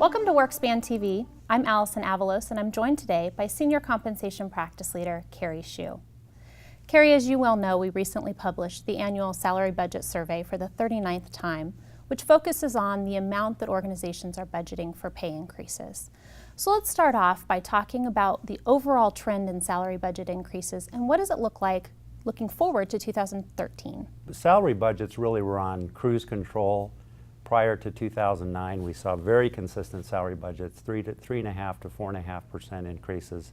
Welcome to WorkSpan TV. I'm Alison Avalos, and I'm joined today by Senior Compensation Practice Leader, Kerry Chou. Kerry, as you well know, we recently published the annual salary budget survey for the 39th time, which focuses on the amount that organizations are budgeting for pay increases. So let's start off by talking about the overall trend in salary budget increases and what does it look like looking forward to 2013. The salary budgets really were on cruise control. Prior to 2009, we saw very consistent salary budgets, 3.5 to 4.5% increases.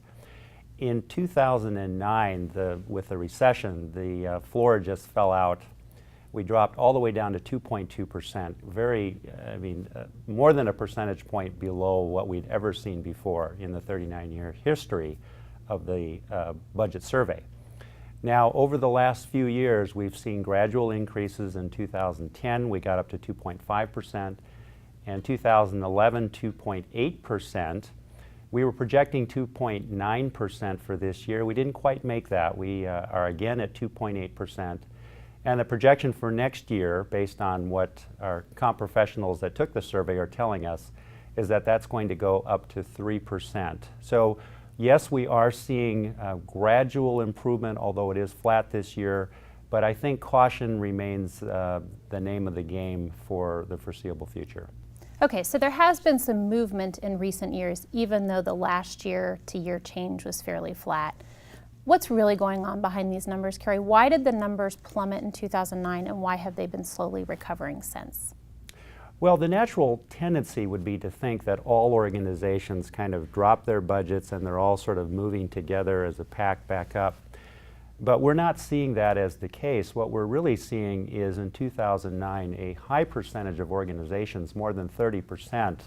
In 2009, with the recession, the floor just fell out. We dropped all the way down to 2.2%, more than a percentage point below what we'd ever seen before in the 39-year history of the budget survey. Now, over the last few years, we've seen gradual increases. In 2010, we got up to 2.5%, and 2011, 2.8%. We were projecting 2.9% for this year. We didn't quite make that. We are again at 2.8%. And the projection for next year, based on what our comp professionals that took the survey are telling us, is that that's going to go up to 3%. So yes, we are seeing gradual improvement, although it is flat this year, but I think caution remains the name of the game for the foreseeable future. Okay, so there has been some movement in recent years, even though the last year-to-year change was fairly flat. What's really going on behind these numbers, Kerry? Why did the numbers plummet in 2009, and why have they been slowly recovering since? Well, the natural tendency would be to think that all organizations kind of drop their budgets and they're all sort of moving together as a pack back up. But we're not seeing that as the case. What we're really seeing is in 2009, a high percentage of organizations, more than 30%,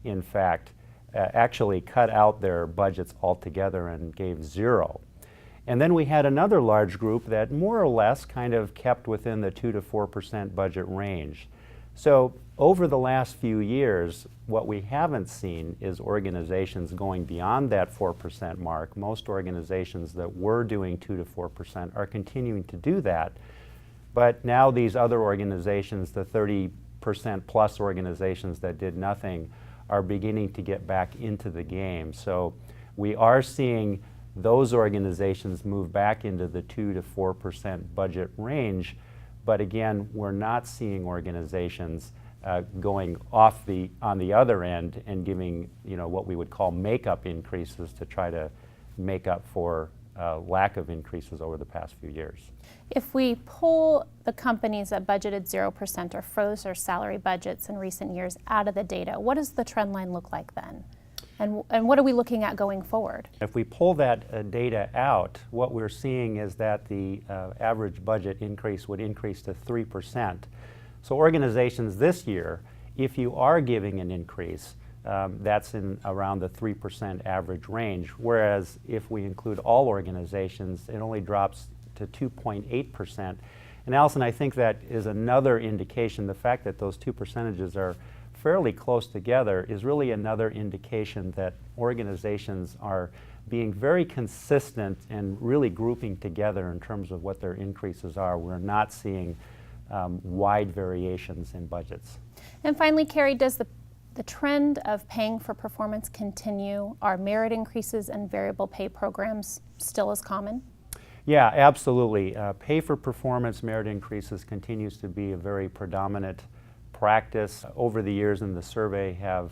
in fact, actually cut out their budgets altogether and gave zero. And then we had another large group that more or less kind of kept within the 2 to 4% budget range. So over the last few years, what we haven't seen is organizations going beyond that 4% mark. Most organizations that were doing 2 to 4% are continuing to do that. But now these other organizations, the 30% plus organizations that did nothing, are beginning to get back into the game. So we are seeing those organizations move back into the 2 to 4% budget range. But again, we're not seeing organizations going off on the other end and giving, what we would call makeup increases to try to make up for lack of increases over the past few years. If we pull the companies that budgeted 0% or froze their salary budgets in recent years out of the data, what does the trend line look like then? And what are we looking at going forward? If we pull that data out, what we're seeing is that the average budget increase would increase to 3%. So organizations this year, if you are giving an increase, that's in around the 3% average range, whereas if we include all organizations, it only drops to 2.8%. And Alison, I think that is another indication. The fact that those two percentages are fairly close together is really another indication that organizations are being very consistent and really grouping together in terms of what their increases are. We're not seeing wide variations in budgets. And finally, Kerry, does the trend of paying for performance continue? Are merit increases and variable pay programs still as common? Yeah, absolutely. Pay for performance merit increases continues to be a very predominant practice. Over the years in the survey have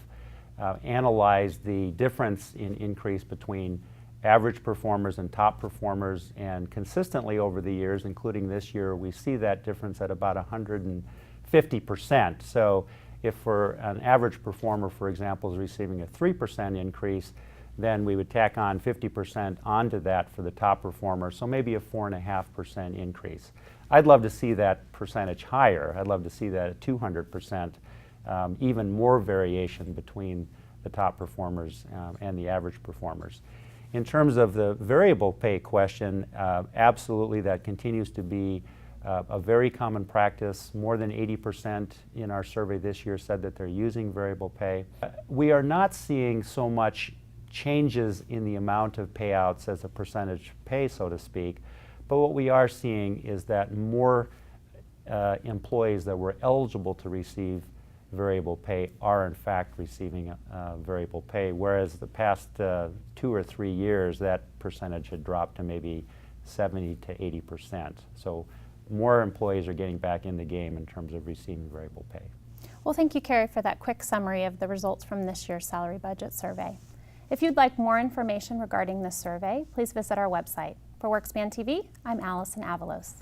analyzed the difference in increase between average performers and top performers, and consistently over the years, including this year, we see that difference at about 150%. So if for an average performer, for example, is receiving a 3% increase, then we would tack on 50% onto that for the top performer, so maybe a 4.5% increase. I'd love to see that percentage higher. I'd love to see that at 200%, even more variation between the top performers and the average performers. In terms of the variable pay question, absolutely that continues to be a very common practice. More than 80% in our survey this year said that they're using variable pay. We are not seeing so much changes in the amount of payouts as a percentage pay, so to speak, but what we are seeing is that more employees that were eligible to receive variable pay are in fact receiving variable pay, whereas the past 2 or 3 years that percentage had dropped to maybe 70 to 80%. So more employees are getting back in the game in terms of receiving variable pay. Well, thank you, Kerry, for that quick summary of the results from this year's salary budget survey. If you'd like more information regarding this survey, please visit our website. For WorkSpan TV, I'm Alison Avalos.